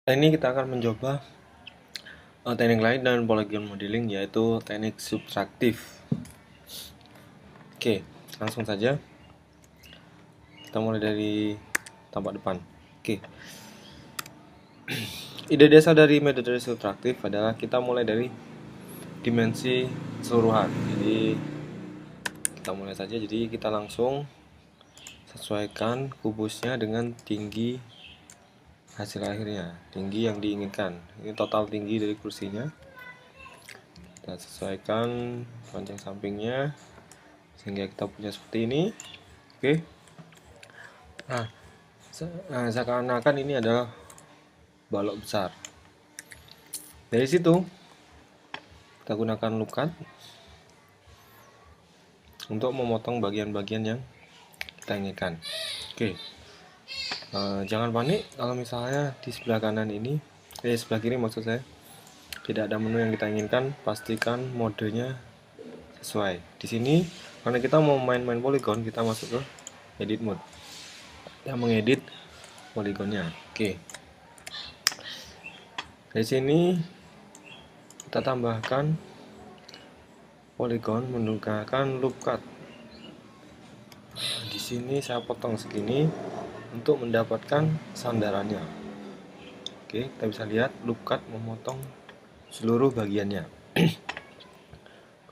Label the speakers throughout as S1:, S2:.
S1: Ini kita akan mencoba teknik lain dan polygon modeling, yaitu teknik subtraktif. Oke, langsung saja kita mulai dari tampak depan. Oke, ide dasar dari metode subtraktif adalah kita mulai dari dimensi keseluruhan. Jadi kita mulai saja. Jadi kita langsung sesuaikan kubusnya dengan tinggi hasil akhirnya, tinggi yang diinginkan. Ini total tinggi dari kursinya. Kita sesuaikan panjang sampingnya sehingga kita punya seperti ini. Oke. Nah, seakan-akan ini adalah balok besar. Dari situ kita gunakan loop cut untuk memotong bagian-bagian yang kita inginkan. Oke. Jangan panik kalau misalnya di sebelah kanan ini, sebelah kiri maksud saya, tidak ada menu yang kita inginkan. Pastikan modenya sesuai. Di sini karena kita mau main-main polygon, kita masuk ke edit mode. Kita mengedit poligonnya. Oke. Dari sini kita tambahkan polygon menggunakan loop cut. Di sini saya potong segini untuk mendapatkan sandarannya. Oke, kita bisa lihat loop cut memotong seluruh bagiannya.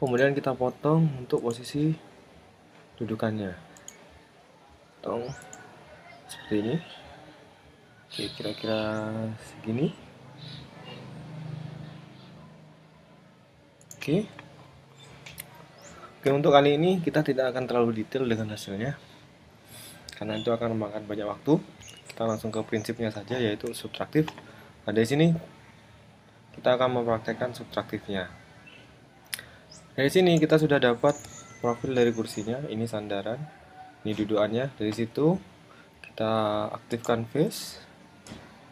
S1: Kemudian kita potong untuk posisi dudukannya. Potong seperti ini. Oke, kira-kira segini. Oke. Oke, untuk kali ini kita tidak akan terlalu detail dengan hasilnya, karena itu akan memakan banyak waktu. Kita langsung ke prinsipnya saja, yaitu subtraktif. Nah, dari sini kita akan mempraktekkan subtraktifnya. Dari sini kita sudah dapat profil dari kursinya, ini sandaran, ini dudukannya. Dari situ kita aktifkan face,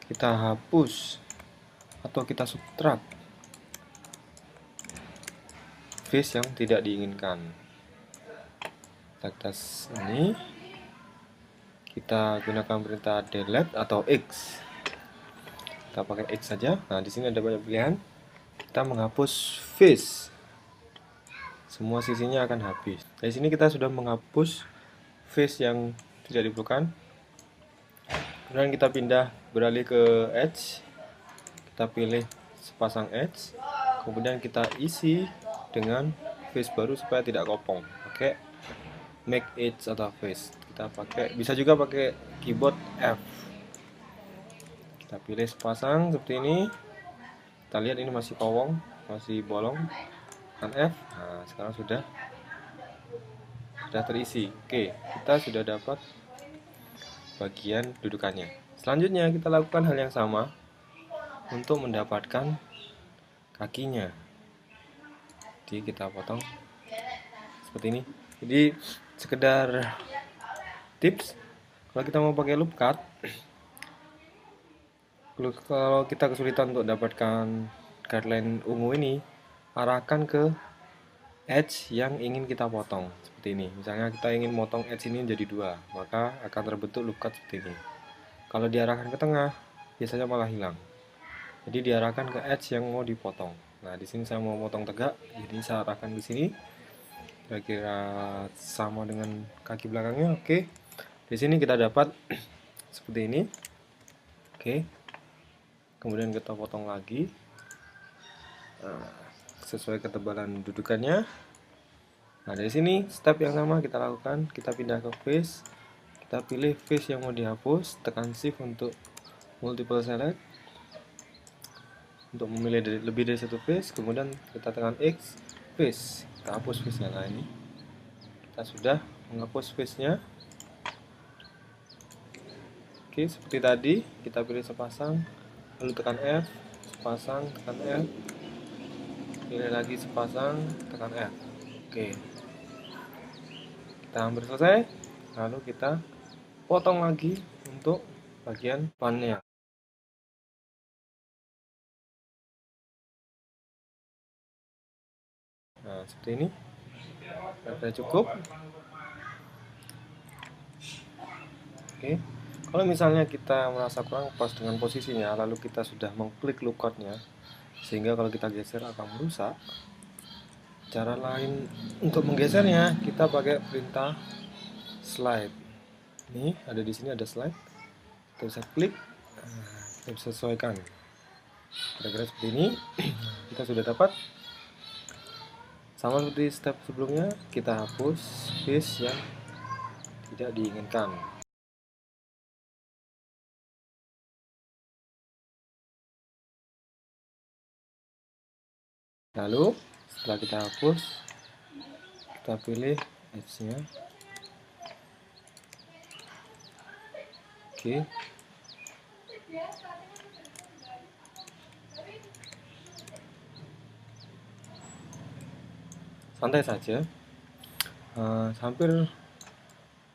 S1: kita hapus atau kita subtract face yang tidak diinginkan. Atas ini kita gunakan perintah delete atau X. Kita pakai X saja. Nah, di sini ada banyak pilihan. Kita menghapus face. Semua sisinya akan habis. Dari sini kita sudah menghapus face yang tidak diperlukan. Kemudian kita pindah beralih ke edge. Kita pilih sepasang edge. Kemudian kita isi dengan face baru supaya tidak kopong. Oke. Make edge atau face. Kita pakai, bisa juga pakai keyboard F. Kita pilih sepasang seperti ini. Kita lihat ini masih kowong, masih bolong. Tekan F. Nah, sekarang sudah terisi. Oke, kita sudah dapat bagian dudukannya. Selanjutnya kita lakukan hal yang sama untuk mendapatkan kakinya. Jadi kita potong seperti ini. Jadi sekedar tips, kalau kita mau pakai loop cut, kalau kita kesulitan untuk dapatkan guideline ungu ini, arahkan ke edge yang ingin kita potong seperti ini. Misalnya kita ingin potong edge ini jadi dua, maka akan terbentuk loop cut seperti ini. Kalau diarahkan ke tengah, biasanya malah hilang. Jadi diarahkan ke edge yang mau dipotong. Nah, di sini saya mau potong tegak, jadi saya arahkan di sini. Kira-kira sama dengan kaki belakangnya. Oke. Di sini kita dapat seperti ini. Oke. Kemudian kita potong lagi. Nah, sesuai ketebalan dudukannya. Nah, dari sini step yang sama kita lakukan. Kita pindah ke face. Kita pilih face yang mau dihapus, tekan shift untuk multiple select untuk memilih lebih dari satu face. Kemudian kita tekan X face, kita hapus face nya. Nah, ini kita sudah menghapus face nya. Oke, seperti tadi kita pilih sepasang, lalu tekan F, sepasang, tekan F, pilih lagi sepasang, tekan F. Oke, kita hampir selesai. Lalu kita potong lagi untuk bagian depannya. Nah, seperti ini. Sudah cukup. Oke. Kalau misalnya kita merasa kurang pas dengan posisinya, lalu kita sudah mengklik lookout-nya, sehingga kalau kita geser akan merusak. Cara lain untuk menggesernya, kita pakai perintah slide. Nih, ada di sini ada slide. Kita bisa klik, kita bisa sesuaikan. Kira-kira seperti ini. Kita sudah dapat. Sama seperti step sebelumnya, kita hapus space yang tidak diinginkan. Lalu setelah kita hapus, kita pilih edge-nya. Oke. Santai saja. Hampir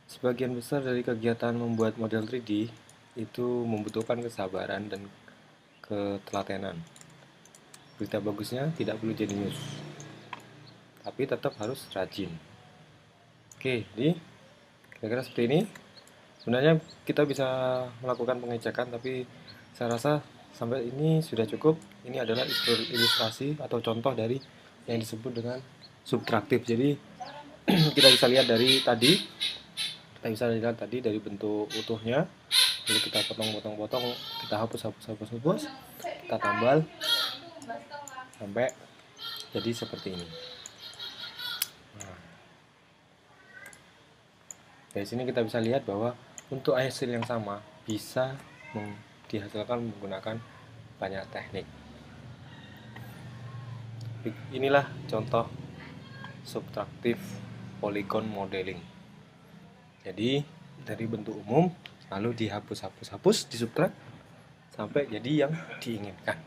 S1: sebagian besar dari kegiatan membuat model 3D itu membutuhkan kesabaran dan ketelatenan. Berita bagusnya tidak perlu jenius, tapi tetap harus rajin. Oke, jadi kira-kira seperti ini. Sebenarnya kita bisa melakukan pengecekan, tapi saya rasa sampai ini sudah cukup. Ini adalah ilustrasi atau contoh dari yang disebut dengan subtraktif. Jadi kita bisa lihat dari tadi, dari bentuk utuhnya. Jadi kita potong-potong, kita hapus, kita tambal sampai jadi seperti ini. Nah, dari sini kita bisa lihat bahwa untuk hasil yang sama bisa dihasilkan menggunakan banyak teknik. Inilah contoh subtraktif polygon modeling. Jadi dari bentuk umum lalu dihapus, disubtrak sampai jadi yang diinginkan.